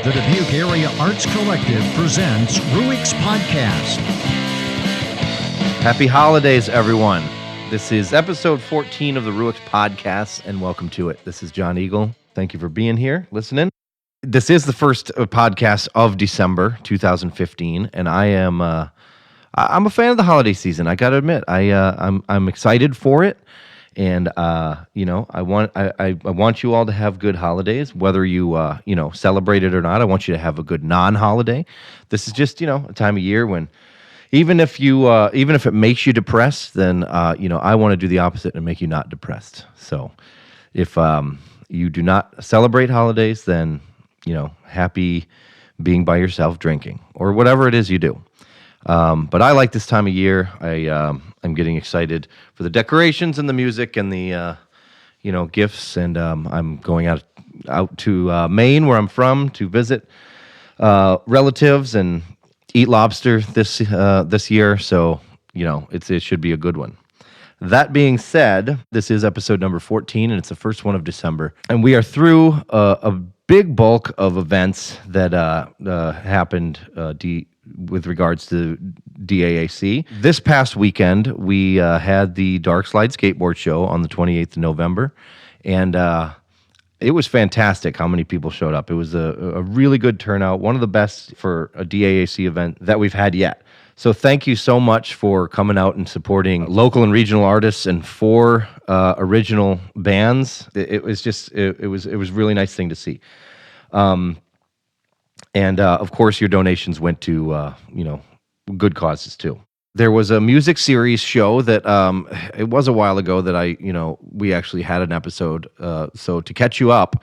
The Dubuque Area Arts Collective presents Ruix Podcast. Happy holidays, everyone. This is episode 14 of the Ruix Podcast, and welcome to it. This is Jon Eagle. Thank you for being here, listening. This is the first podcast of December 2015, and I'm a fan of the holiday season. I got to admit, I'm excited for it. And I want you all to have good holidays, whether you celebrate it or not. I want you to have a good non-holiday. This is just a time of year when even if it makes you depressed, then I want to do the opposite and make you not depressed. So if you do not celebrate holidays, then happy being by yourself drinking or whatever it is you do. But I like this time of year. I'm getting excited for the decorations and the music and the gifts. And I'm going out to Maine, where I'm from, to visit relatives and eat lobster this year. So it should be a good one. That being said, this is episode number 14, and it's the first one of December, and we are through a big bulk of events that happened with regards to DAAC. This past weekend, we had the Dark Slide Skateboard Show on the 28th of November, and it was fantastic how many people showed up. It was a really good turnout, one of the best for a DAAC event that we've had yet. So thank you so much for coming out and supporting local and regional artists and 4 original bands. It was a really nice thing to see. And of course, your donations went to good causes too. There was a music series show that it was a while ago that we actually had an episode. So to catch you up,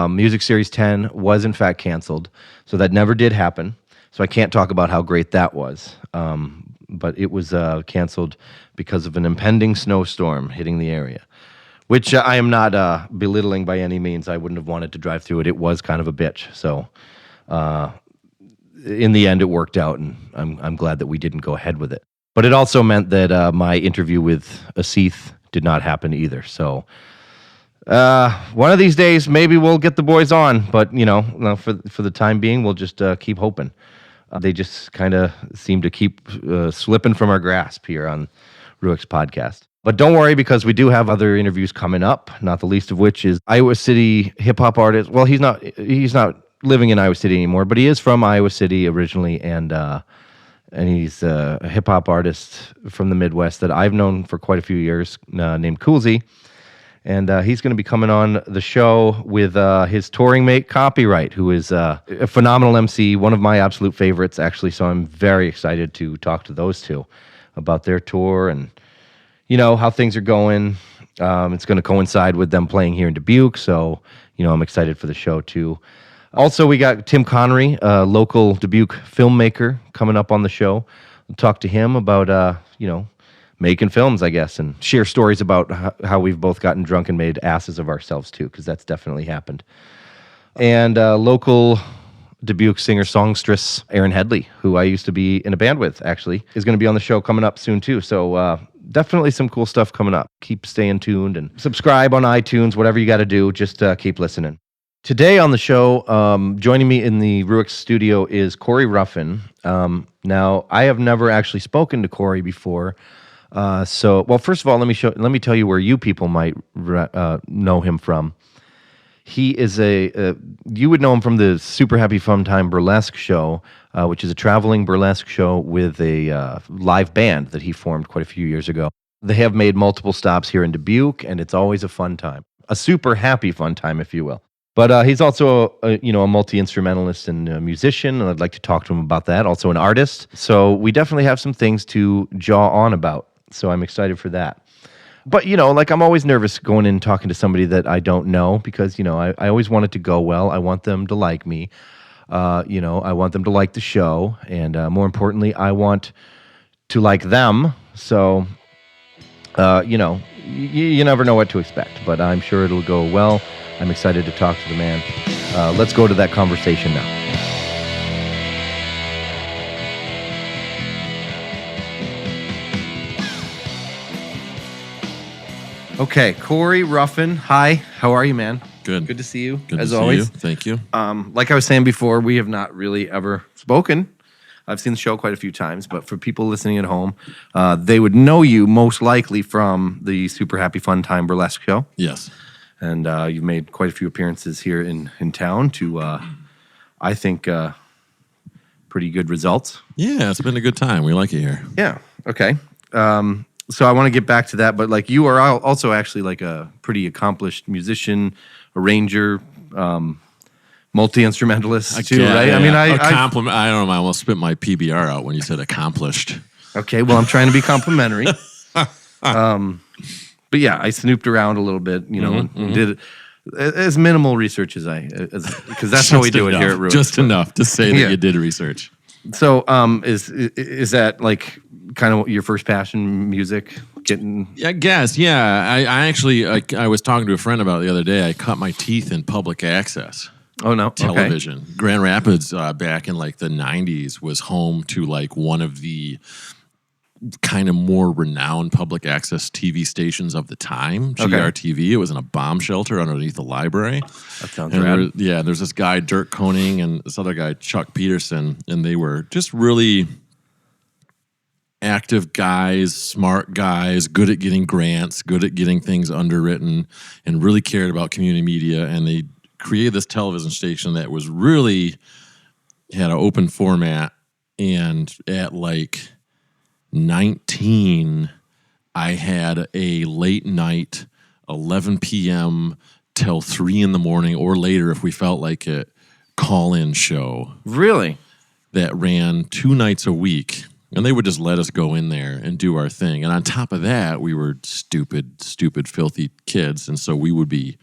Music Series 10 was in fact canceled, so that never did happen. So I can't talk about how great that was, but it was canceled because of an impending snowstorm hitting the area, which I am not belittling by any means. I wouldn't have wanted to drive through it. It was kind of a bitch. So in the end, it worked out, and I'm glad that we didn't go ahead with it. But it also meant that my interview with Asith did not happen either. So one of these days, maybe we'll get the boys on. But for the time being, we'll just keep hoping. They just kind of seem to keep slipping from our grasp here on Ruix Podcast. But don't worry, because we do have other interviews coming up, not the least of which is Iowa City hip-hop artist. Well, he's not living in Iowa City anymore, but he is from Iowa City originally, and he's a hip-hop artist from the Midwest that I've known for quite a few years, named Coolsey. And he's going to be coming on the show with his touring mate, Copyright, who is a phenomenal MC, one of my absolute favorites, actually. So I'm very excited to talk to those two about their tour and, how things are going. It's going to coincide with them playing here in Dubuque, so, I'm excited for the show, too. Also, we got Tim Connery, a local Dubuque filmmaker, coming up on the show. We'll talk to him about, making films, I guess, and share stories about how we've both gotten drunk and made asses of ourselves, too, because that's definitely happened. And local Dubuque singer-songstress Erin Headley, who I used to be in a band with, actually, is going to be on the show coming up soon, too. So definitely some cool stuff coming up. Keep staying tuned and subscribe on iTunes, whatever you got to do. Just keep listening. Today on the show, joining me in the Ruix studio is Corey Ruffin. Now, I have never actually spoken to Corey before. First of all, let me tell you where you people might know him from. He is you would know him from the Super Happy Funtime Burlesque show, which is a traveling burlesque show with a live band that he formed quite a few years ago. They have made multiple stops here in Dubuque, and it's always a fun time, a super happy fun time, if you will. But he's also a multi-instrumentalist and a musician, and I'd like to talk to him about that. Also an artist. So we definitely have some things to jaw on about. So I'm excited for that. But, I'm always nervous going in and talking to somebody that I don't know because, I always want it to go well. I want them to like me. I want them to like the show. And more importantly, I want to like them. So, you never know what to expect. But I'm sure it'll go well. I'm excited to talk to the man. Let's go to that conversation now. Okay, Corey Ruffin. Hi, how are you, man? Good. Good to see you, Good as to see always. you. Thank you. Like I was saying before, we have not really ever spoken. I've seen the show quite a few times, but for people listening at home, they would know you most likely from the Super Happy Funtime Burlesque show. Yes. And you've made quite a few appearances here in town to, I think, pretty good results. Yeah, it's been a good time. We like it here. Yeah. Okay. So I want to get back to that, but like you are also actually like a pretty accomplished musician, arranger, multi-instrumentalist too, right? Yeah. I mean, a compliment. I don't know. I almost spit my PBR out when you said accomplished. Okay, well, I'm trying to be complimentary. But yeah, I snooped around a little bit, and did as minimal research as because that's how we do it here at Ruix. Just enough to say that you did research. So, is that like kind of your first passion, music? I guess, yeah. I actually I was talking to a friend about it the other day. I cut my teeth in public access. Oh no, television. Okay. Grand Rapids back in like the 90s was home to like one of the kind of more renowned public access TV stations of the time, GRTV. It was in a bomb shelter underneath the library. That sounds rad. There's this guy, Dirk Koning, and this other guy, Chuck Peterson, and they were just really active guys, smart guys, good at getting grants, good at getting things underwritten, and really cared about community media. And they created this television station that was really had an open format. And at like 19, I had a late night, 11 p.m. till 3 in the morning or later if we felt like it, call-in show. Really? That ran 2 nights a week. And they would just let us go in there and do our thing. And on top of that, we were stupid, filthy kids. And so we would be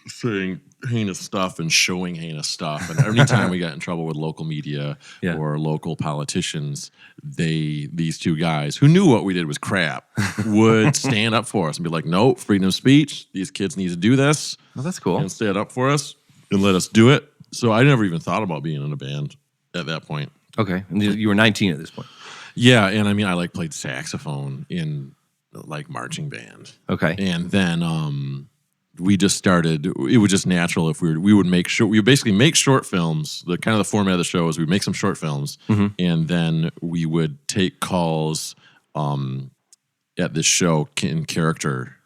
saying heinous stuff and showing heinous stuff. And every time we got in trouble with local media or local politicians, these two guys who knew what we did was crap would stand up for us and be like, no, freedom of speech. These kids need to do this. Oh, that's cool. And stand up for us and let us do it. So I never even thought about being in a band at that point. Okay. And you were 19 at this point. Yeah, and I mean, I like played saxophone in like marching band. Okay. And then we just started. It was just natural if we would basically make short films. The kind of the format of the show is we'd make some short films, and then we would take calls at this show in character.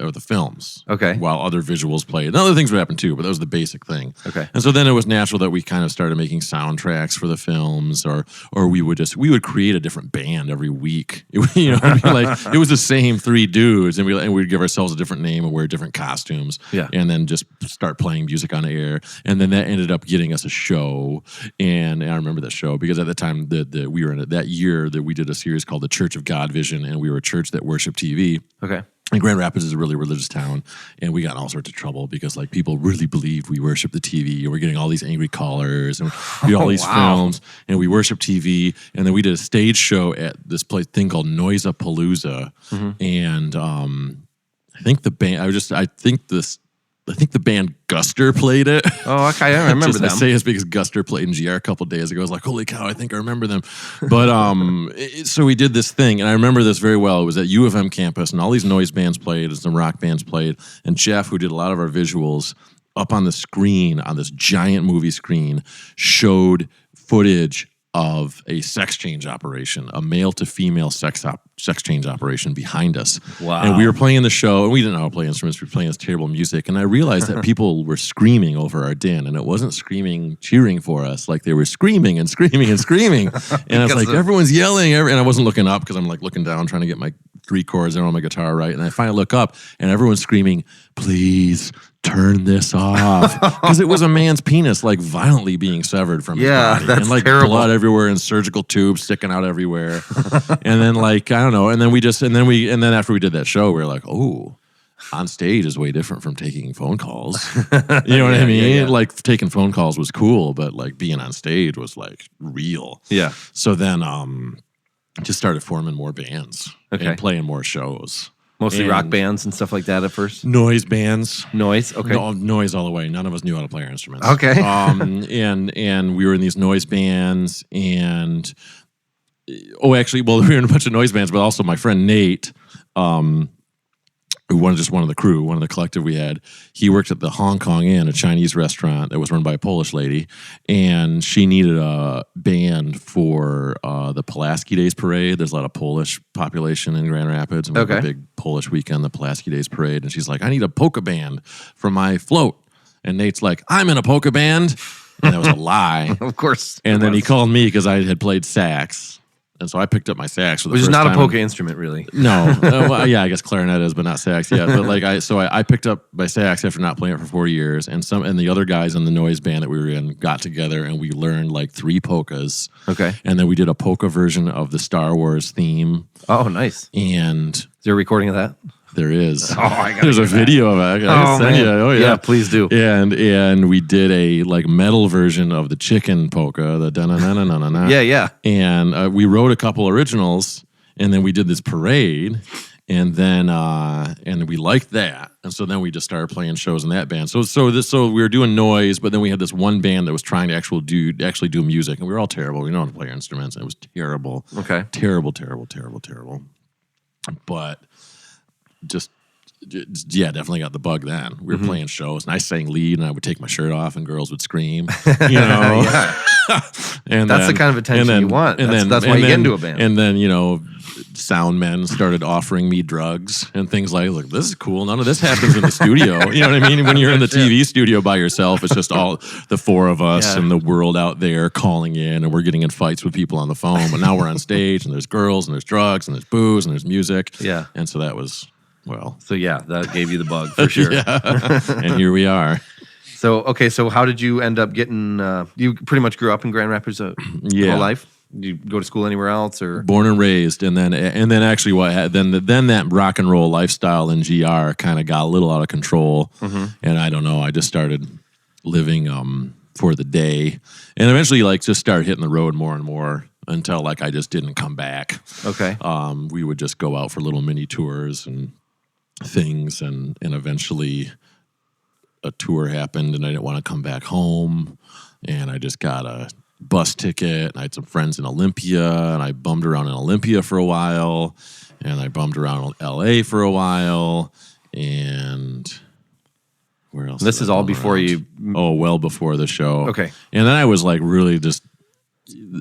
Or the films, while other visuals played. And other things would happen too, but that was the basic thing. Okay. And so then it was natural that we kind of started making soundtracks for the films, or we would create a different band every week. It was the same 3 dudes, and we'd give ourselves a different name and wear different costumes, and then just start playing music on air. And then that ended up getting us a show, and I remember that show because at the time that we were in it that year that we did a series called the Church of God Vision, and we were a church that worshiped TV. Okay. And Grand Rapids is a really religious town, and we got in all sorts of trouble because like people really believed we worship the TV, and we're getting all these angry callers, and we did all these films, and we worship TV, and then we did a stage show at this thing called Noisapalooza, and I think the band Guster played it. Oh, okay, I remember them. I say it's because Guster played in GR a couple of days ago. I was like, holy cow, I think I remember them. But so we did this thing, and I remember this very well. It was at U of M campus, and all these noise bands played, and some rock bands played, and Jeff, who did a lot of our visuals, up on the screen, on this giant movie screen, showed footage of a sex change operation, a male to female sex change operation behind us. Wow. And we were playing the show, and we didn't know how to play instruments. We were playing this terrible music, and I realized that people were screaming over our din, and it wasn't cheering for us. Like they were screaming and screaming and screaming. And I was like, everyone's yelling. And I wasn't looking up because I'm like looking down trying to get my 3 chords on my guitar right. And I finally look up, and everyone's screaming, please turn this off, because it was a man's penis like violently being severed from his body, that's and like terrible. Blood everywhere and surgical tubes sticking out everywhere. And then like I don't know, and then after we did that show, we were like, oh, on stage is way different from taking phone calls. You know what I mean? Yeah. Like taking phone calls was cool, but like being on stage was like real. Yeah. So then just started forming more bands and playing more shows. Mostly rock bands and stuff like that at first? Noise bands. Noise, okay. No, noise all the way. None of us knew how to play our instruments. Okay. And we were in these noise bands, and we were in a bunch of noise bands, but also my friend Nate one of the crew, one of the collective we had, he worked at the Hong Kong Inn, a Chinese restaurant that was run by a Polish lady, and she needed a band for the Pulaski Days Parade. There's a lot of Polish population in Grand Rapids, and we have a big Polish weekend, the Pulaski Days Parade, and she's like, I need a polka band for my float. And Nate's like, I'm in a polka band. And that was a lie. Of course. And then he called me because I had played sax. And so I picked up my sax for the Which first is not time. a polka instrument, really. No. Well, yeah, I guess clarinet is, but not sax. Yeah, but like I picked up my sax after not playing it for 4 years, and the other guys in the noise band that we were in got together and we learned like 3 polkas. Okay. And then we did a polka version of the Star Wars theme. Oh, nice. And is there a recording of that? There is. Oh, I got There's a video of it. I can send you. Oh yeah. Yeah, please do. And we did a like metal version of the chicken polka, the da-na-na-na-na-na. Yeah. And we wrote a couple originals, and then we did this parade, and then and we liked that, and so then we just started playing shows in that band. So we were doing noise, but then we had this one band that was trying to actually do music, and we were all terrible. We know how to play our instruments, and it was terrible. Okay. Terrible. But yeah, definitely got the bug then. We were playing shows, and I sang lead, and I would take my shirt off, and girls would scream. You know, and that's the kind of attention you want. That's why you get into a band. And then sound men started offering me drugs and things like this is cool. None of this happens in the studio. You know what I mean? When you're in the TV studio by yourself, it's just all the 4 of us and the world out there calling in, and we're getting in fights with people on the phone. But now we're on stage, and there's girls, and there's drugs, and there's booze, and there's music. Yeah, and so that was. Well, so yeah, that gave you the bug for sure. And here we are. So how did you end up getting? You pretty much grew up in Grand Rapids whole life. Did you go to school anywhere else, or born and raised? And then actually, then that rock and roll lifestyle in GR kind of got a little out of control. And I don't know. I just started living for the day, and eventually just started hitting the road more and more until I just didn't come back. Okay. We would just go out for little mini tours and things, and eventually a tour happened, and I didn't want to come back home, and I just got a bus ticket, and I had some friends in Olympia, and I bummed around in Olympia for a while, and I bummed around LA for a while, and where else? This is all before you. Oh, well before the show. Okay. And then I was really just.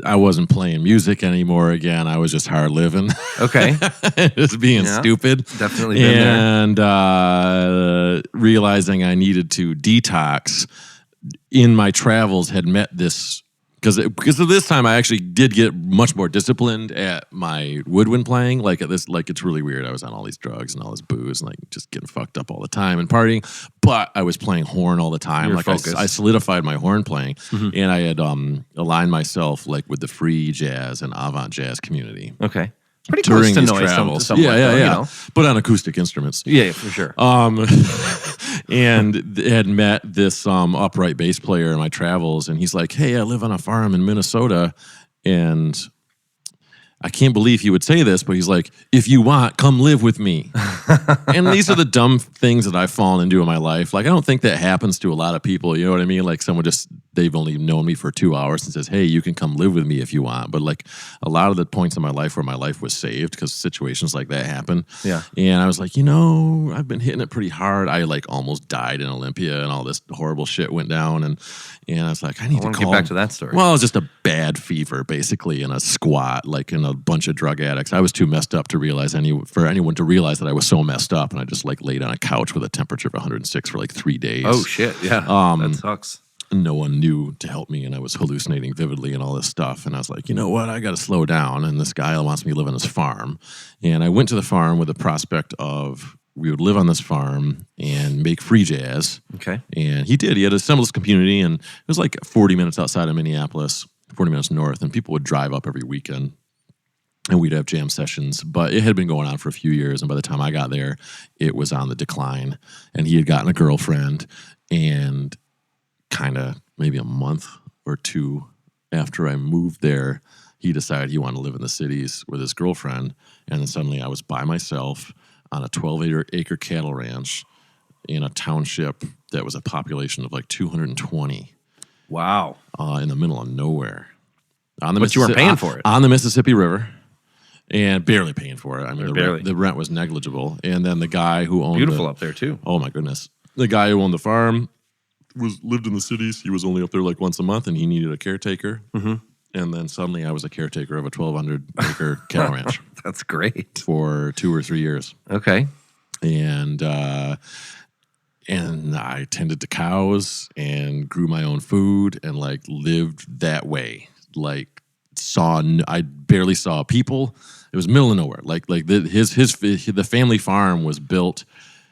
I wasn't playing music anymore again. I was just hard living. Okay. Just being stupid. Definitely been there. And realizing I needed to detox in my travels had met this, because of this time I actually did get much more disciplined at my woodwind playing. It's really weird. I was on all these drugs and all this booze and just getting fucked up all the time and partying, but I was playing horn all the time. I solidified my horn playing, and I had aligned myself with the free jazz and avant jazz community. Okay. Pretty close to noise. Yeah. But on acoustic instruments. Yeah, for sure. And had met this upright bass player in my travels, and he's like, "Hey, I live on a farm in Minnesota," and I can't believe he would say this, but he's like, "If you want, come live with me." And these are the dumb things that I've fallen into in my life. I don't think that happens to a lot of people. You know what I mean? Someone they've only known me for 2 hours and says, "Hey, you can come live with me if you want." But a lot of the points in my life where my life was saved because situations like that happen. Yeah. And I was like, I've been hitting it pretty hard. I almost died in Olympia, and all this horrible shit went down. And I was like, I need to get back to that story. Well, it was just a bad fever, basically, in a squat, in a bunch of drug addicts. I was too messed up to realize for anyone to realize that I was so messed up, and I just laid on a couch with a temperature of 106 for 3 days. Oh shit! Yeah, that sucks. No one knew to help me, and I was hallucinating vividly and all this stuff. And I was like, you know what? I got to slow down. And this guy wants me to live on his farm. And I went to the farm with the prospect of we would live on this farm and make free jazz. Okay. And he did. He had assembled this community, and it was 40 minutes outside of Minneapolis, 40 minutes north, and people would drive up every weekend. And we'd have jam sessions, but it had been going on for a few years. And by the time I got there, it was on the decline. And he had gotten a girlfriend, and kind of maybe a month or 2 after I moved there, he decided he wanted to live in the cities with his girlfriend. And then suddenly I was by myself on a 12-acre cattle ranch in a township that was a population of 220. Wow. In the middle of nowhere. But you weren't paying for it. On the Mississippi River. and barely paying for it. I mean, the rent was negligible. And then the guy who owned beautiful up there too. Oh my goodness, the guy who owned the farm lived in the cities. He was only up there like once a month, and he needed a caretaker. Mm-hmm. And then suddenly, I was a caretaker of a 1,200-acre cattle ranch. That's great. For 2 or 3 years. Okay. And I tended to cows and grew my own food and like lived that way. Like I barely saw people. It was middle of nowhere. The family farm was built.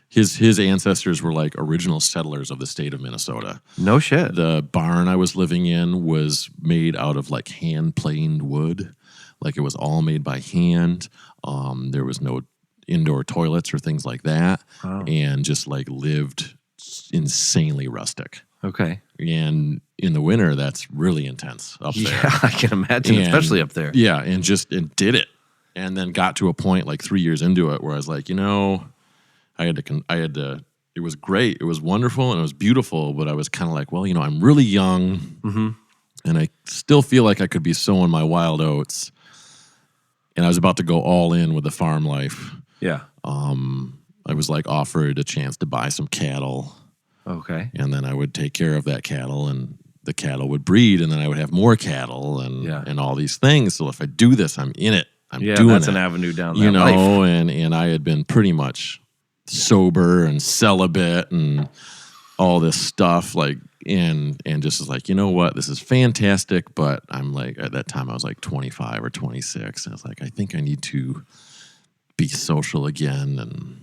His ancestors were like original settlers of the state of Minnesota. No shit. The barn I was living in was made out of like hand planed wood. Like it was all made by hand. There was no indoor toilets or things like that. Wow. And just like lived insanely rustic. Okay. And in the winter, that's really intense up there. Yeah, I can imagine, especially up there. Yeah, and did it. And then got to a point like 3 years into it where I was like, I had to, it was great. It was wonderful and it was beautiful, but I was kind of like, well, I'm really young and I still feel like I could be sowing my wild oats. And I was about to go all in with the farm life. Yeah. I was like offered a chance to buy some cattle. Okay. And then I would take care of that cattle and the cattle would breed and then I would have more cattle and all these things. So if I do this, I'm in it. I'm doing that's it. an avenue down that life. And I had been pretty much sober and celibate and all this stuff and just was like, you know what, this is fantastic, but I'm like, at that time I was like 25 or 26 and I was like, I think I need to be social again and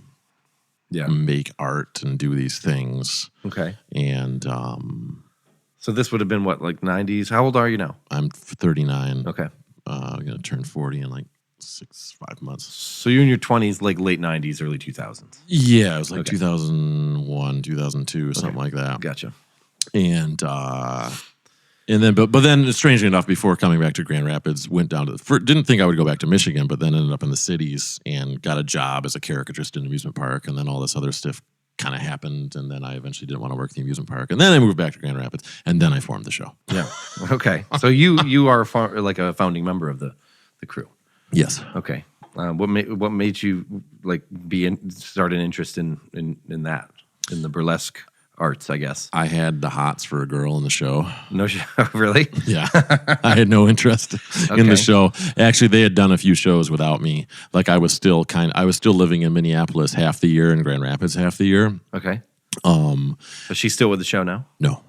make art and do these things. Okay. And so this would have been what, like 90s? How old are you now? I'm 39. Okay. I'm gonna turn 40 in like 5 months. So you're in your 20s, like late 90s, early 2000s. Yeah, it was like 2001, 2002, something like that. Gotcha. And then, but then, strangely enough, before coming back to Grand Rapids, went down to didn't think I would go back to Michigan, but then ended up in the cities and got a job as a caricaturist in an amusement park, and then all this other stuff kind of happened, and then I eventually didn't want to work at the amusement park, and then I moved back to Grand Rapids, and then I formed the show. Yeah. Okay. So you are like a founding member of the crew. Yes. Okay. What made you like start an interest in that, in the burlesque arts, I guess? I had the hots for a girl in the show. No, really? Yeah. I had no interest in the show. Actually, they had done a few shows without me. Like I was still living in Minneapolis half the year and Grand Rapids half the year. Okay. Is she still with the show now? No.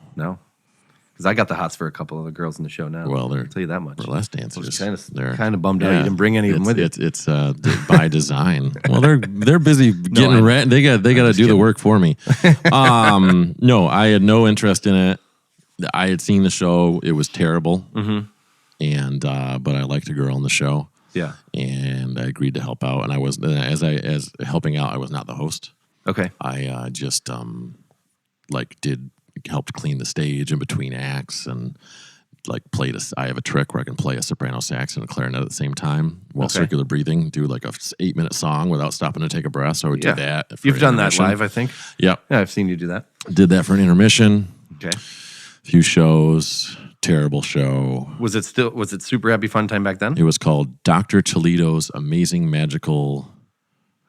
Because I got the hots for a couple of the girls in the show now. Well, I'll tell you that much. Burlesque dancers. They're kind of bummed out you didn't bring any of them with you. It's by design. Well, they're busy getting ready. They got to do the work for me. No, I had no interest in it. I had seen the show. It was terrible. Mm-hmm. And but I liked a girl in the show. Yeah. And I agreed to help out. And I was as helping out. I was not the host. Okay. I just helped clean the stage in between acts and like I have a trick where I can play a soprano sax and a clarinet at the same time while circular breathing, do like a 8-minute song without stopping to take a breath. So I would do that. You've done that live, I think. Yep. Yeah, I've seen you do that. Did that for an intermission. Okay. A few shows. Terrible show. Was it Super Happy Fun Time back then? It was called Dr. Toledo's Amazing Magical.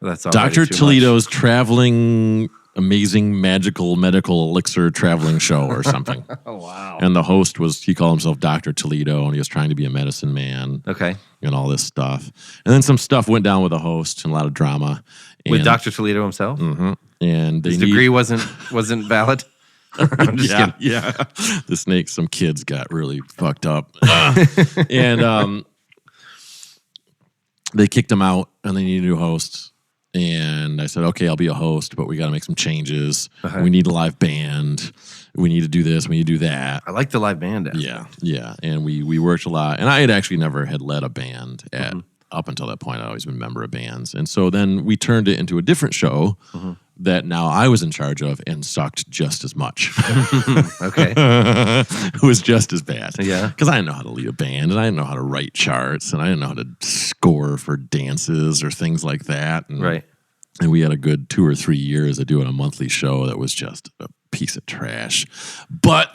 That's Dr. Toledo's Traveling Amazing Magical Medical Elixir Traveling Show or something. Oh, wow. And the host he called himself Dr. Toledo, and he was trying to be a medicine man. Okay. And all this stuff. And then some stuff went down with the host and a lot of drama. With Dr. Toledo himself? Mm-hmm. And his degree wasn't valid? I'm just kidding. Yeah. Some kids got really fucked up. And they kicked him out, and they needed a new host. And I said, okay, I'll be a host, but we got to make some changes. Uh-huh. We need a live band. We need to do this. We need to do that. I like the live band aspect. Yeah. And we worked a lot. And I had actually never had led a band up until that point. I'd always been a member of bands. And so then we turned it into a different show that now I was in charge of and sucked just as much. Okay. It was just as bad. Yeah. Because I didn't know how to lead a band, and I didn't know how to write charts, and I didn't know how to score for dances or things like that. And, right. And we had a good 2 or 3 years of doing a monthly show that was just a piece of trash. But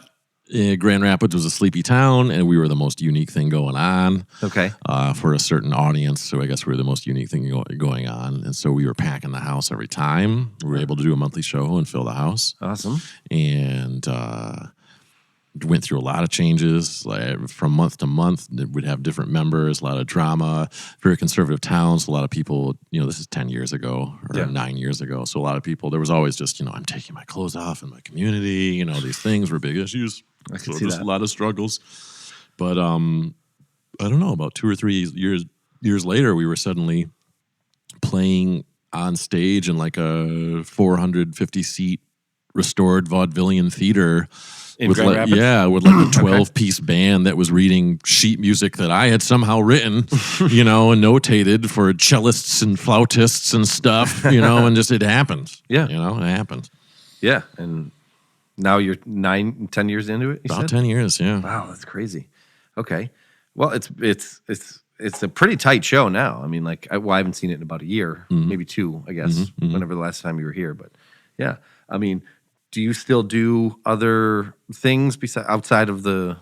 Grand Rapids was a sleepy town, and we were the most unique thing going on. Okay. For a certain audience, so I guess we were the most unique thing going on, and so we were packing the house every time. We were able to do a monthly show and fill the house. Awesome. And went through a lot of changes, like from month to month. We'd have different members, a lot of drama, very conservative towns. A lot of people, this is 10 years ago or 9 years ago. So a lot of people, there was always just, I'm taking my clothes off in my community. These things were big issues. I can so see just that. a lot of struggles. But I don't know, about 2 or 3 years later, we were suddenly playing on stage in like a 450 seat restored vaudevillian theater. In Grand Rapids? With like a 12-piece band that was reading sheet music that I had somehow written, and notated for cellists and flautists and stuff, and just it happened. Yeah. It happened. Yeah, and now you're 10 years into it, you About said? 10 years, yeah. Wow, that's crazy. Okay. Well, it's a pretty tight show now. I mean, I haven't seen it in about a year, maybe 2, I guess, whenever the last time you were here. But yeah, I mean, do you still do other things outside of the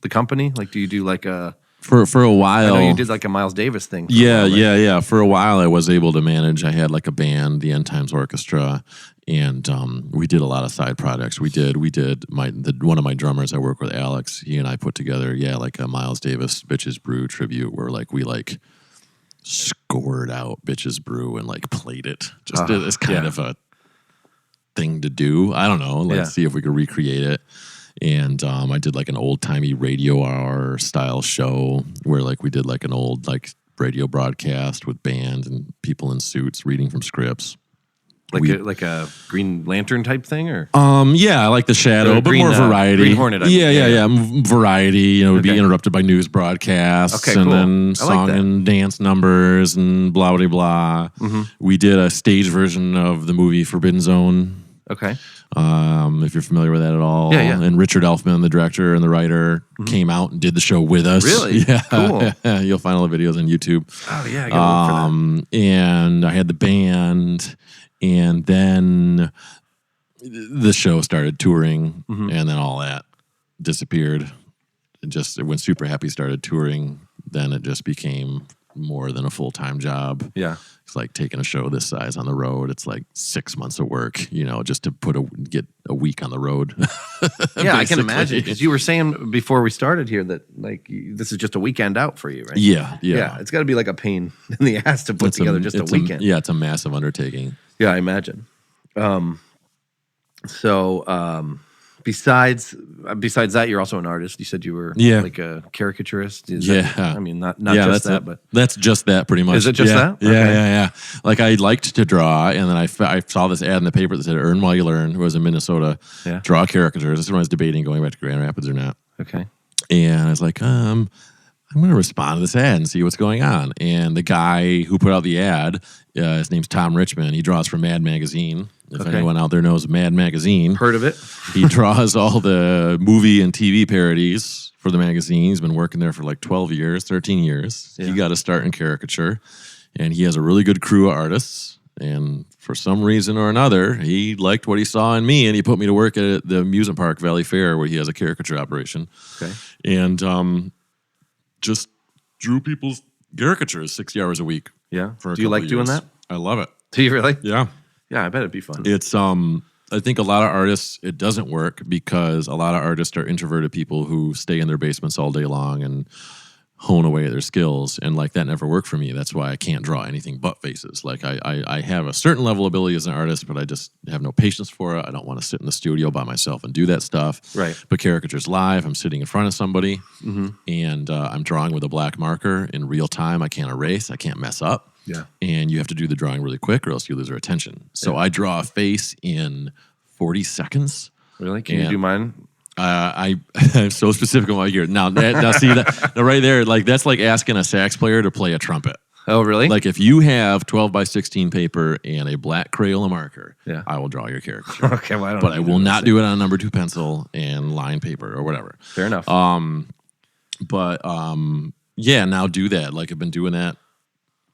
company? Like, do you do like a For a while, I know you did like a Miles Davis thing. Yeah. For a while, I was able to manage. I had like a band, the End Times Orchestra, and we did a lot of side projects. We did one of my drummers I work with, Alex. He and I put together, like a Miles Davis Bitches Brew tribute, where like we scored out Bitches Brew and like played it just as kind of a thing to do. I don't know. Let's see if we could recreate it. And I did like an old timey radio hour style show where like we did like an old like radio broadcast with band and people in suits reading from scripts. Like a Green Lantern type thing, or I like the Shadow, but more variety. Green Hornet. Variety. Would be interrupted by news broadcasts, and then song and dance numbers and blah blah blah. We did a stage version of the movie Forbidden Zone. Okay. If you're familiar with that at all. Yeah. And Richard Elfman, the director and the writer, came out and did the show with us. Really? Yeah. Cool. You'll find all the videos on YouTube. Oh yeah, I gotta look for that. And I had the band, and then the show started touring, and then all that disappeared. When Super Happy started touring, then it just became more than a full-time job. Yeah. It's like taking a show this size on the road. It's like 6 months of work, just to get a week on the road. Yeah, I can imagine, because you were saying before we started here that like this is just a weekend out for you, right? Yeah. It's got to be like a pain in the ass to put together just a weekend. It's a massive undertaking. Yeah, I imagine. Besides that, you're also an artist. You said you were like a caricaturist. I mean, not just that, but that's just that pretty much. Is it just that? Yeah. Like I liked to draw, and then I saw this ad in the paper that said "Earn while you learn." Who was in Minnesota? Yeah. Draw caricatures. This is when I was debating going back to Grand Rapids or not. Okay. And I was like, I'm going to respond to this ad and see what's going on. And the guy who put out the ad, his name's Tom Richmond. He draws for Mad Magazine. If anyone out there knows Mad Magazine. Heard of it. He draws all the movie and TV parodies for the magazine. He's been working there for like 13 years. Yeah. He got a start in caricature. And he has a really good crew of artists. And for some reason or another, he liked what he saw in me, and he put me to work at the amusement park, Valley Fair, where he has a caricature operation. Okay. And just drew people's caricatures 60 hours a week. Yeah. For Do you like doing that? I love it. Do you really? Yeah. Yeah, I bet it'd be fun. It's I think a lot of artists, it doesn't work because a lot of artists are introverted people who stay in their basements all day long and hone away at their skills, and like that never worked for me. That's why I can't draw anything but faces. Like I have a certain level of ability as an artist, but I just have no patience for it. I don't want to sit in the studio by myself and do that stuff. Right. But caricatures live, I'm sitting in front of somebody, and I'm drawing with a black marker in real time. I can't erase. I can't mess up. Yeah. And you have to do the drawing really quick or else you lose their attention. So I draw a face in 40 seconds. Really? Can you do mine? I'm so specific on my gear. Now see that right there, like that's like asking a sax player to play a trumpet. Oh, really? Like if you have 12 by 16 paper and a black Crayola marker, I will draw your caricature. Okay, well, but I will not do it on a number 2 pencil and line paper or whatever. Fair enough. Now do that. Like I've been doing that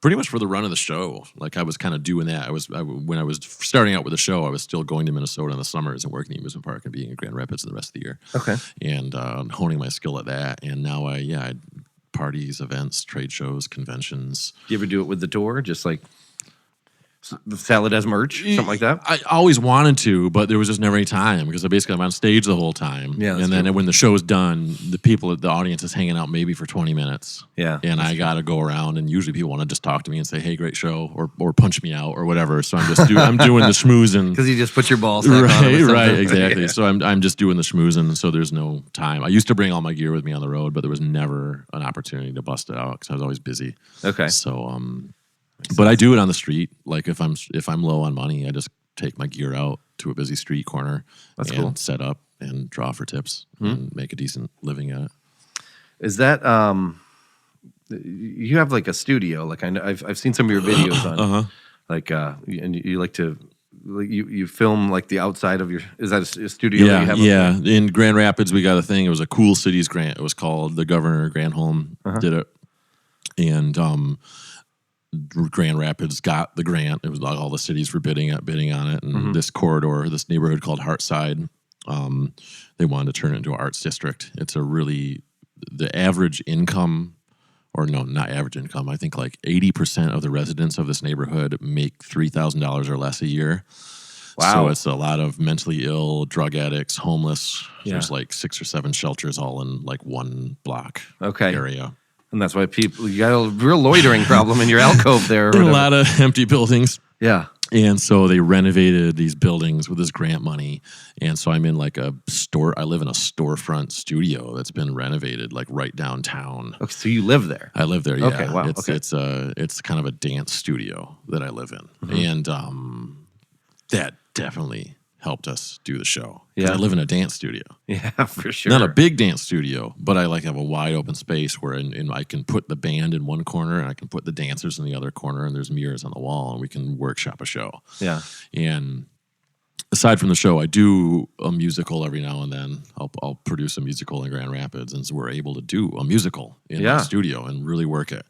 pretty much for the run of the show. Like I was kind of doing that. When I was starting out with the show, I was still going to Minnesota in the summers and working at the amusement park and being in Grand Rapids the rest of the year. Okay. And honing my skill at that. And now I parties, events, trade shows, conventions. Do you ever do it with the tour? Just like sell it as merch, something like that? I always wanted to, but there was just never any time because I'm on stage the whole time. Yeah, and then when the show's done, the audience is hanging out maybe for 20 minutes. Yeah. And I got to go around, and usually people want to just talk to me and say, hey, great show, or punch me out or whatever. So I'm doing the schmoozing. Because you just put your balls on Right, exactly. Yeah. So I'm just doing the schmoozing, so there's no time. I used to bring all my gear with me on the road, but there was never an opportunity to bust it out because I was always busy. Okay. So but I do it on the street. Like if I'm low on money, I just take my gear out to a busy street corner and set up and draw for tips and make a decent living at it. Is that you have like a studio? Like I've seen some of your videos on like and you like to you film like the outside of your. Is that a studio? Yeah, that you have In Grand Rapids, we got a thing. It was a Cool Cities grant. It was called the Governor Granholm did it, and Grand Rapids got the grant. It was like all the cities were bidding on it, and this corridor, this neighborhood called Hartside, they wanted to turn it into an arts district. It's the average income, or no, not average income. I think like 80% of the residents of this neighborhood make $3,000 or less a year. Wow. So it's a lot of mentally ill, drug addicts, homeless. Yeah. There's like 6 or 7 shelters all in like one block area. And that's why you got a real loitering problem in your alcove there. A lot of empty buildings. Yeah. And so they renovated these buildings with this grant money. And so I'm in like a store. I live in a storefront studio that's been renovated like right downtown. Okay, so you live there? I live there, yeah. Okay, wow. It's kind of a dance studio that I live in. And that definitely helped us do the show. Yeah, I live in a dance studio. Yeah, for sure. Not a big dance studio, but I like have a wide open space where I can put the band in one corner and I can put the dancers in the other corner, and there's mirrors on the wall, and we can workshop a show. Yeah. And aside from the show, I do a musical every now and then. I'll produce a musical in Grand Rapids, and so we're able to do a musical in the studio and really work it.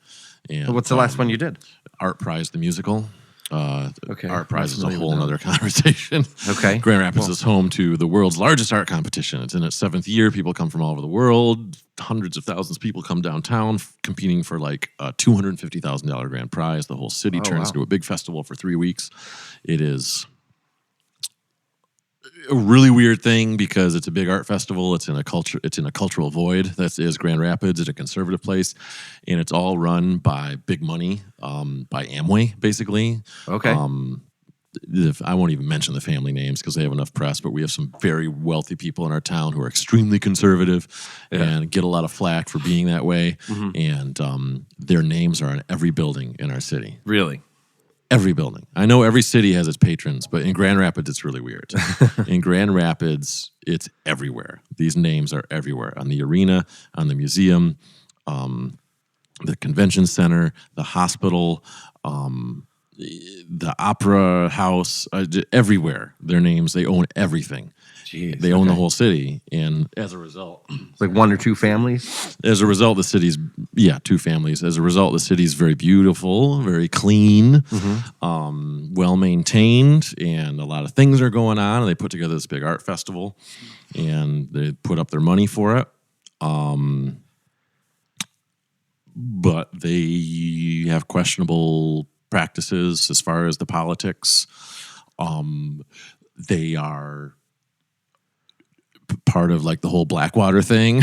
And what's the last one you did? Art Prize the musical. Art Prize is a whole other conversation. Okay. Grand Rapids is home to the world's largest art competition. It's in its 7th year. People come from all over the world. Hundreds of thousands of people come downtown competing for like a $250,000 grand prize. The whole city turns into a big festival for 3 weeks. It is a really weird thing because it's a big art festival. It's in a cultural void. That is Grand Rapids. It's a conservative place, and it's all run by big money, by Amway, basically. Okay. I won't even mention the family names because they have enough press, but we have some very wealthy people in our town who are extremely conservative and get a lot of flack for being that way. And their names are on every building in our city. Really? Every building. I know every city has its patrons, but in Grand Rapids, it's really weird. In Grand Rapids, it's everywhere. These names are everywhere. On the arena, on the museum, the convention center, the hospital, the opera house, everywhere. Their names, they own everything. Jeez, they own the whole city, and as a result, like 1 or 2 families. As a result, the city's 2 families. As a result, the city's very beautiful, very clean, well maintained, and a lot of things are going on. And they put together this big art festival, and they put up their money for it. But they have questionable practices as far as the politics. They are part of like the whole Blackwater thing.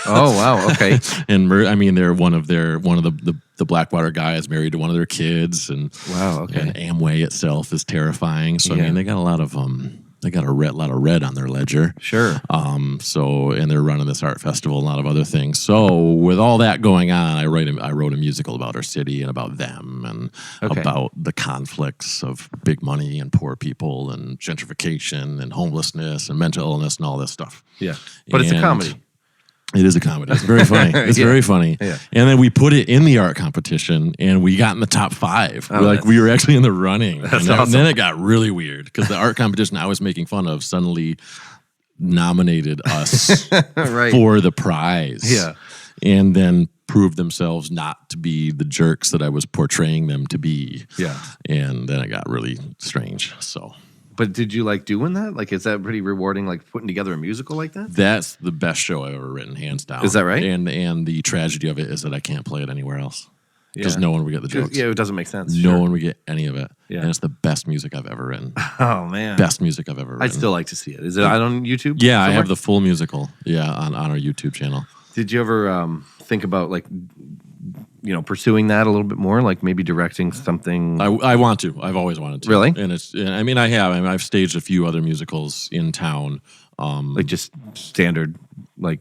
Oh wow, okay. And I mean, they're one of the Blackwater guys married to one of their kids, and wow, okay. And Amway itself is terrifying. So I mean, they got a lot of lot of red on their ledger. Sure. And they're running this art festival and a lot of other things. So with all that going on, I wrote a musical about our city and about them and about the conflicts of big money and poor people and gentrification and homelessness and mental illness and all this stuff. Yeah. But it's a comedy. It is a comedy. It's very funny. It's very funny. Yeah. And then we put it in the art competition, and we got in the top 5. We were actually in the running. That's awesome. And then it got really weird because the art competition I was making fun of suddenly nominated us for the prize. Yeah. And then proved themselves not to be the jerks that I was portraying them to be. Yeah. And then it got really strange. So, But did you like doing that? Like, is that pretty rewarding, like putting together a musical like that? that's the best show I've ever written, hands down. Is that right? And the tragedy of it is that I can't play it anywhere else. Because Yeah. no one would get the jokes. Yeah, it doesn't make sense. No Sure. one would get any of it. Yeah. And it's the best music I've ever written. Oh, man. Best music I've ever written. I'd still like to see it. Is it out on YouTube? Yeah, I somewhere? have the full musical. Yeah, on our YouTube channel. Did you ever think about, like, pursuing that a little bit more? Like maybe directing something? I want to. I've always wanted to. Really? And I have. I've staged a few other musicals in town. Like just standard, like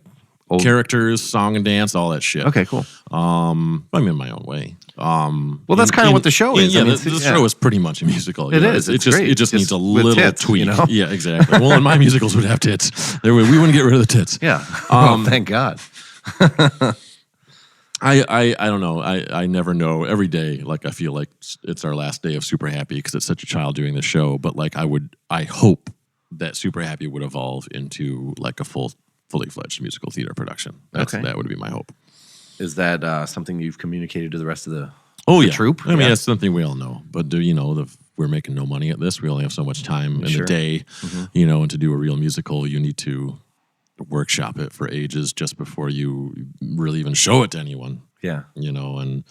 old Characters, song and dance, all that shit. Okay, cool. I'm in my own way. Well, that's kind of what the show is. Yeah, I mean, the show is pretty much a musical. It know? is. It's just great. it just needs a With little tits, tweak. you know? Yeah, exactly. Well, and my musicals would have tits. We wouldn't get rid of the tits. Yeah. Oh, thank God. I don't know. I never know. Every day, like I feel like it's our last day of Super Happy because it's such a child doing the show. But like I hope that Super Happy would evolve into like a fully fledged musical theater production. That would be my hope. Is that something you've communicated to the rest of the troupe? I mean, that's something we all know. But we're making no money at this. We only have so much time in the day, and to do a real musical, you need to workshop it for ages just before you really even show it to anyone. Yeah. And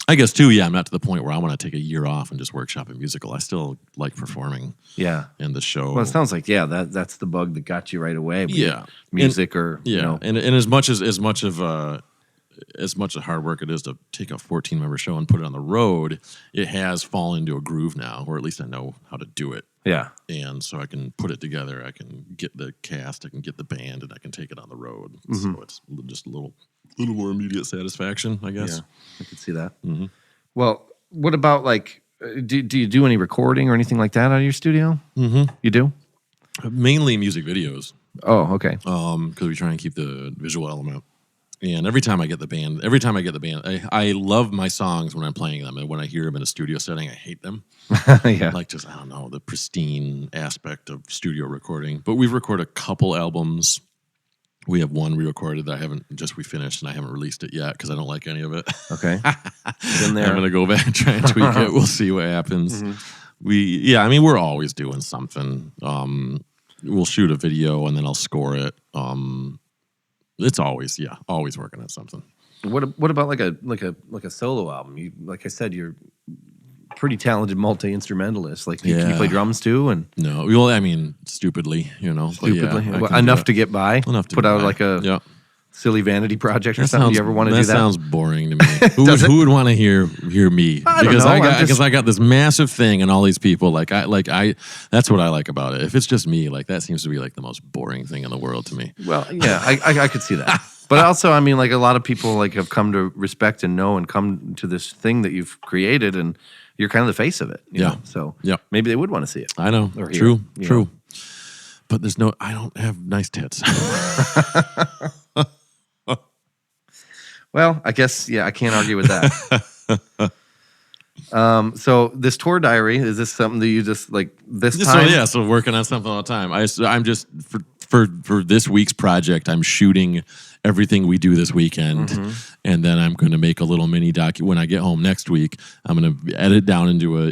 I guess too, I'm not to the point where I want to take a year off and just workshop a musical. I still like performing. Yeah. In the show. Well, it sounds like that's the bug that got you right away. Yeah. Music or and as much of hard work it is to take a 14-member show and put it on the road, it has fallen into a groove now, or at least I know how to do it. Yeah. And so I can put it together. I can get the cast, I can get the band, and I can take it on the road. So it's just a little more immediate satisfaction, I guess. Yeah, I could see that. Mm-hmm. Well, what about like, do you do any recording or anything like that out of your studio? Mm-hmm. You do? Mainly music videos. Oh, okay. Because we try and keep the visual element. And every time I get the band, I love my songs when I'm playing them. And when I hear them in a studio setting, I hate them. Yeah. Like just, I don't know, the pristine aspect of studio recording. But we've recorded a couple albums. We have one re-recorded that we finished, and I haven't released it yet because I don't like any of it. Okay. Been there. I'm going to go back and try and tweak it. We'll see what happens. Mm-hmm. We're always doing something. We'll shoot a video, and then I'll score it. It's always working on something. What about like a solo album? You, like I said, you're pretty talented multi-instrumentalist. Like, can you play drums too? And no, well, I mean, stupidly, stupidly, yeah, enough to get by. Enough to put get out by. like a silly vanity project or That something. sounds, You ever want to do that? That sounds boring to me. Who would want to hear me? I don't know. Because I got this massive thing and all these people. That's what I like about it. If it's just me, like that seems to be like the most boring thing in the world to me. Well, yeah, I could see that. But also, I mean, like a lot of people like have come to respect and know and come to this thing that you've created, and you're kind of the face of it. You know? So maybe they would want to see it. I know. Or True. hear, know. But I don't have nice tits. Well, I guess, I can't argue with that. So this tour diary, is this something that you just like this time? So working on something all the time. I'm just for this week's project, I'm shooting everything we do this weekend, and then I'm going to make a little mini docu. When I get home next week, I'm going to edit down into a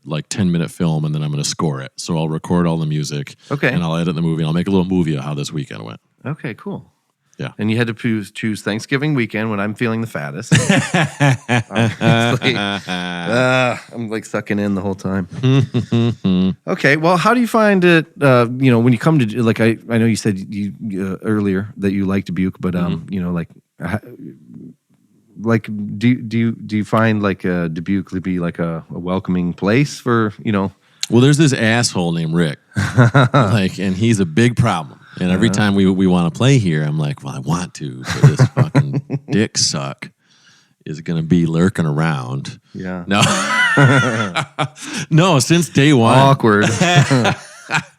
like 10-minute film, and then I'm going to score it. So I'll record all the music, and I'll edit the movie, and I'll make a little movie of how this weekend went. Okay, cool. Yeah. And you had to choose Thanksgiving weekend when I'm feeling the fattest. I'm like sucking in the whole time. Okay, well, how do you find it, when you come to, like, I know you said you earlier that you like Dubuque, but, do you find like Dubuque to be like a welcoming place for, Well, there's this asshole named Rick, and he's a big problem. And every time we want to play here, I'm like, well, I want to, but this fucking dick suck is going to be lurking around. Yeah. No. No, since day one. Awkward.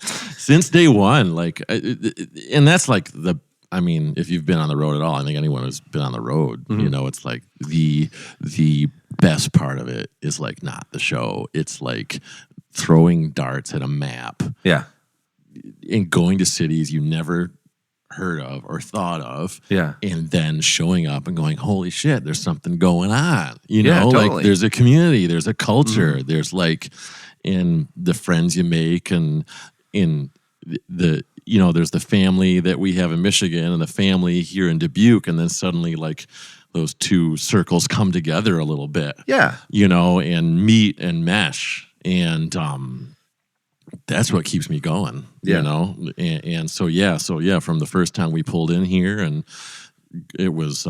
Since day one, and that's like if you've been on the road at all, I think anyone who's been on the road, it's like the best part of it is like not the show. It's like throwing darts at a map. Yeah. And going to cities you never heard of or thought of. Yeah. And then showing up and going, holy shit, there's something going on. You Yeah, know, totally. like there's a community, there's a culture, there's like in the friends you make and in the you know, there's the family that we have in Michigan and the family here in Dubuque, and then suddenly like those two circles come together a little bit. Yeah. You know, and meet and mesh. And that's what keeps me going. Yeah. You know? And so yeah, from the first time we pulled in here, and it was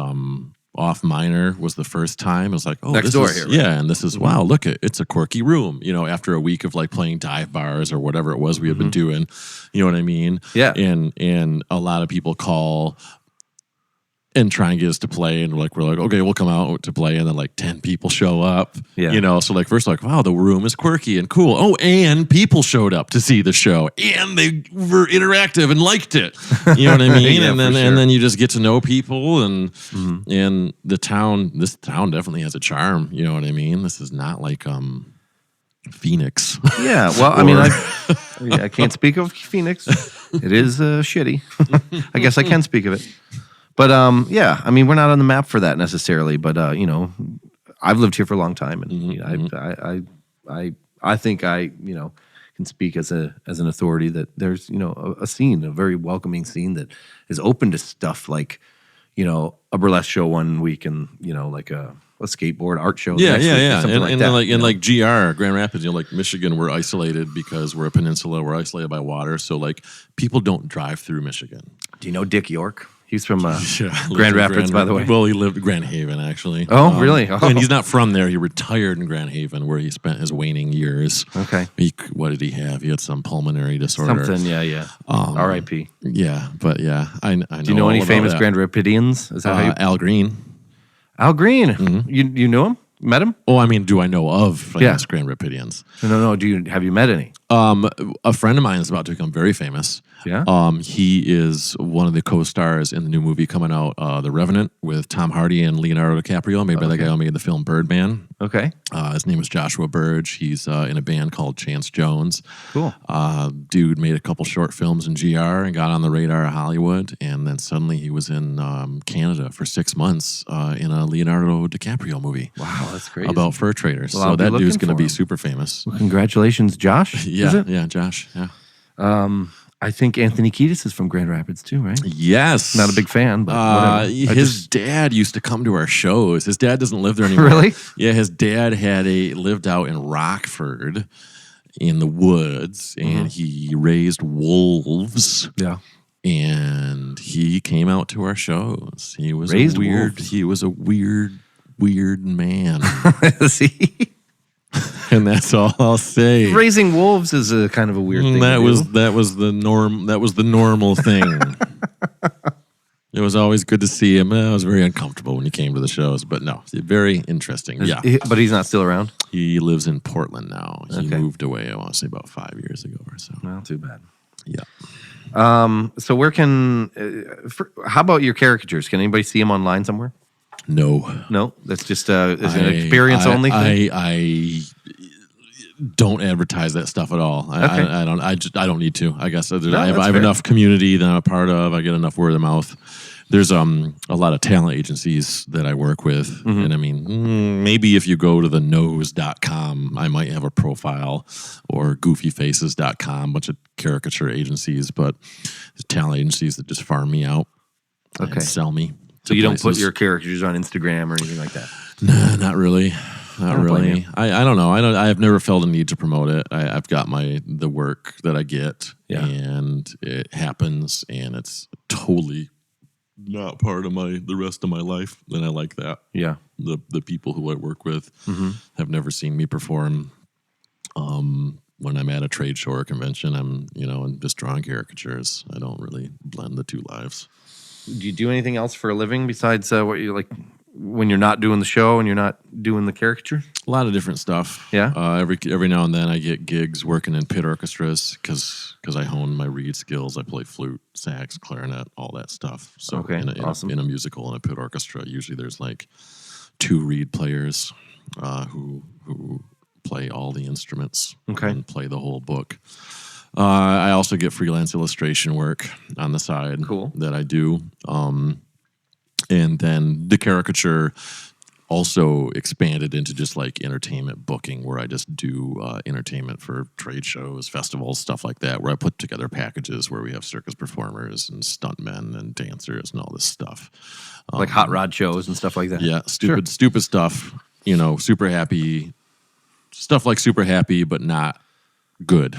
off Minor was the first time. It was like, oh, Next this door is, here, right? yeah, and this is wow, look, it's a quirky room. You know, after a week of like playing dive bars or whatever it was we had been doing, you know what I mean? Yeah. And a lot of people call and try and get us to play, and we're like, okay, we'll come out to play, and then like 10 people show up. Yeah. You know, so like first like, wow, the room is quirky and cool. Oh, and people showed up to see the show, and they were interactive and liked it. You know what I mean? Yeah, and then for sure. and then you just get to know people, and this town definitely has a charm. You know what I mean? This is not like Phoenix. Yeah, well, I mean, I can't speak of Phoenix. It is shitty. I guess I can speak of it. But yeah, I mean, we're not on the map for that necessarily. But you know, I've lived here for a long time, and you know, I think I can speak as an authority that there's a scene, a very welcoming scene that is open to stuff like a burlesque show one week and like a skateboard art show. the Yeah, next week or yeah. something And that, like you know? like GR, Grand Rapids, like Michigan, we're isolated because we're a peninsula. We're isolated by water, so like people don't drive through Michigan. Do you know Dick York? He's from Yeah, Grand Rapids, by the way. Well, he lived in Grand Haven, actually. Oh, really? Oh. And he's not from there. He retired in Grand Haven, where he spent his waning years. Okay. What did he have? He had some pulmonary disorder. Something, yeah. R.I.P. Yeah, but yeah, I know. Do you know all any about famous that. Grand Rapidians? Is that how you... Al Green. Al Green. You knew him? Met him? Oh, I mean, do I know of famous Grand Rapidians? No. Have you met any? A friend of mine is about to become very famous. Yeah. He is one of the co-stars in the new movie coming out, The Revenant, with Tom Hardy and Leonardo DiCaprio, made by the guy who made the film Birdman. Okay. His name is Joshua Burge. He's in a band called Chance Jones. Cool. Dude made a couple short films in GR and got on the radar of Hollywood, and then suddenly he was in Canada for 6 months in a Leonardo DiCaprio movie. Wow, that's crazy. About fur traders. Well, so I'll be that dude's looking going to for be him. super famous. Well, congratulations, Josh. Yeah, is it? yeah, Josh. Yeah. I think Anthony Kiedis is from Grand Rapids too, right? Yes. Not a big fan, but whatever. His dad used to come to our shows. His dad doesn't live there anymore. Really? Yeah, his dad lived out in Rockford in the woods, and he raised wolves. Yeah. And he came out to our shows. He was Raised a weird. wolves? He was a weird man, See, and that's all I'll say. raising wolves is a kind of a weird thing. That to was do. the norm. That was the normal thing. It was always good to see him. I was very uncomfortable when he came to the shows, but no, very interesting. Yeah, But he's not still around. he lives in Portland now. He Okay. moved away, I want to say, about 5 years ago or so. Well, too bad. Yeah. So where can? How about your caricatures? Can anybody see them online somewhere? No. No, that's just is an experience only thing. I don't advertise that stuff at all. Okay. I don't need to. I guess I that's have fair. enough community that I'm a part of. I get enough word of mouth. There's a lot of talent agencies that I work with, and I mean, maybe if you go to thenose.com, I might have a profile, or goofyfaces.com, bunch of caricature agencies, but there's talent agencies that just farm me out Okay. and sell me. So to you don't put places. your caricatures on Instagram or anything like that. Nah, not really. Not don't blame really. I don't know. I've never felt a need to promote it. I've got the work that I get, Yeah. and it happens, and it's totally not part of the rest of my life. And I like that. Yeah. The people who I work with have never seen me perform. When I'm at a trade show or convention, I'm and just drawing caricatures. I don't really blend the two lives. Do you do anything else for a living besides what you like when you're not doing the show and you're not doing the caricature? A lot of different stuff. Yeah? Every now and then I get gigs working in pit orchestras because I hone my reed skills. I play flute, sax, clarinet, all that stuff. So Okay, awesome. in a musical and a pit orchestra, usually there's like 2 reed players who play all the instruments Okay. and play the whole book. I also get freelance illustration work on the side. Cool. That I do. And then the caricature also expanded into just like entertainment booking, where I just do entertainment for trade shows, festivals, stuff like that, where I put together packages where we have circus performers and stuntmen and dancers and all this stuff. Like hot rod shows and stuff like that. Yeah, stupid stuff. Super happy stuff, like super happy, but not good.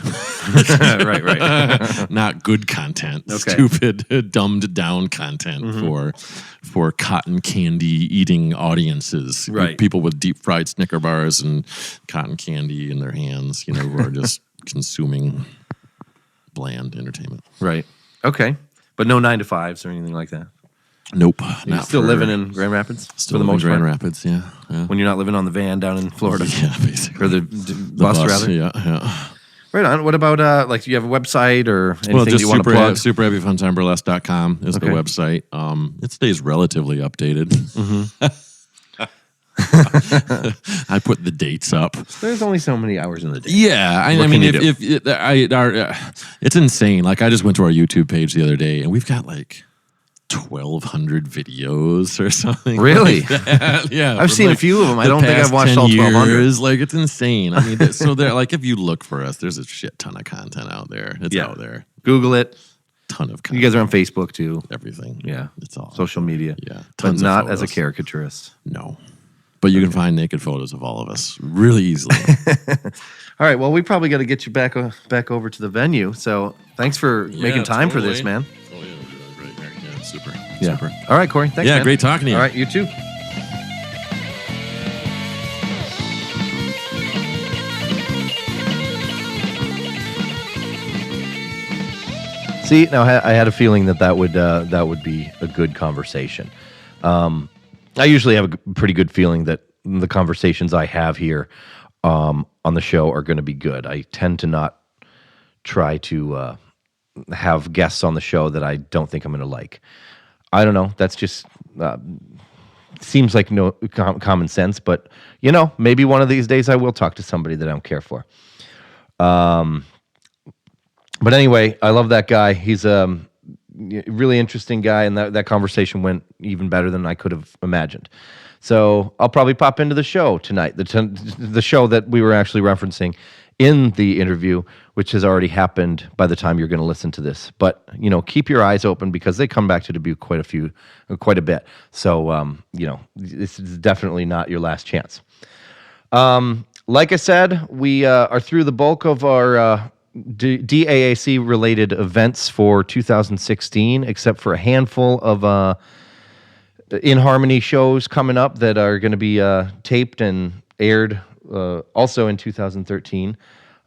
right. Not good content. Okay. Stupid, dumbed down content for cotton candy eating audiences. Right. People with deep fried Snicker bars and cotton candy in their hands, who are just consuming bland entertainment. Right. Okay. But no 9-to-5s or anything like that. Nope. You're still living in Grand Rapids? Still living in Grand Rapids, yeah. When you're not living on the van down in Florida. Yeah, basically. Or the bus, rather? Yeah. Right on. What about, do you have a website or anything just you want to plug? superhappyfuntimeburlesque.com is the Okay. website. It stays relatively updated. I put the dates up. There's only so many hours in the day. Yeah, I What mean, can you it's insane. Like, I just went to our YouTube page the other day, and we've got like 1,200 videos or something. Really? Like that. Yeah, I've seen a few of them. I don't think I've watched all 1,200. Like, it's insane. I mean, so they're like, if you look for us, there's a shit ton of content out there. It's out there. Google it. Ton of content. You guys are on Facebook too. Everything. Yeah. It's all Social media. Yeah. But Tons of not as a photos. caricaturist. No. But you can find naked photos of all of us really easily. All right. Well, we probably got to get you back over to the venue. So thanks for making time for this, man. Oh, yeah. Right there. Yeah. Super. Yeah. Super. All right, Corey. Thanks, Yeah. man. Great talking to you. All right. You too. See, now I had a feeling that would be a good conversation. I usually have a pretty good feeling that the conversations I have here on the show are going to be good. I tend to not try to have guests on the show that I don't think I'm going to like. I don't know. That's just seems like no common sense, but maybe one of these days I will talk to somebody that I don't care for. But anyway, I love that guy. He's a really interesting guy, and that conversation went even better than I could have imagined. So I'll probably pop into the show tonight, the show that we were actually referencing in the interview, which has already happened by the time you're going to listen to this. But, keep your eyes open because they come back to debut quite a bit. So, this is definitely not your last chance. Like I said, we are through the bulk of our DAAC-related events for 2016, except for a handful of In Harmony shows coming up that are going to be taped and aired also in 2013.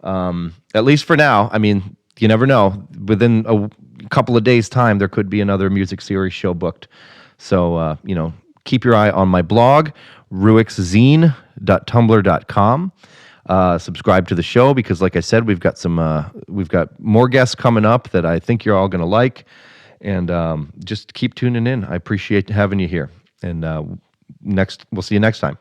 At least for now. I mean, you never know. Within a couple of days' time, there could be another music series show booked. So, keep your eye on my blog, ruixzine.tumblr.com. Subscribe to the show because, like I said, we've got more guests coming up that I think you're all going to like, and just keep tuning in. I appreciate having you here, and we'll see you next time.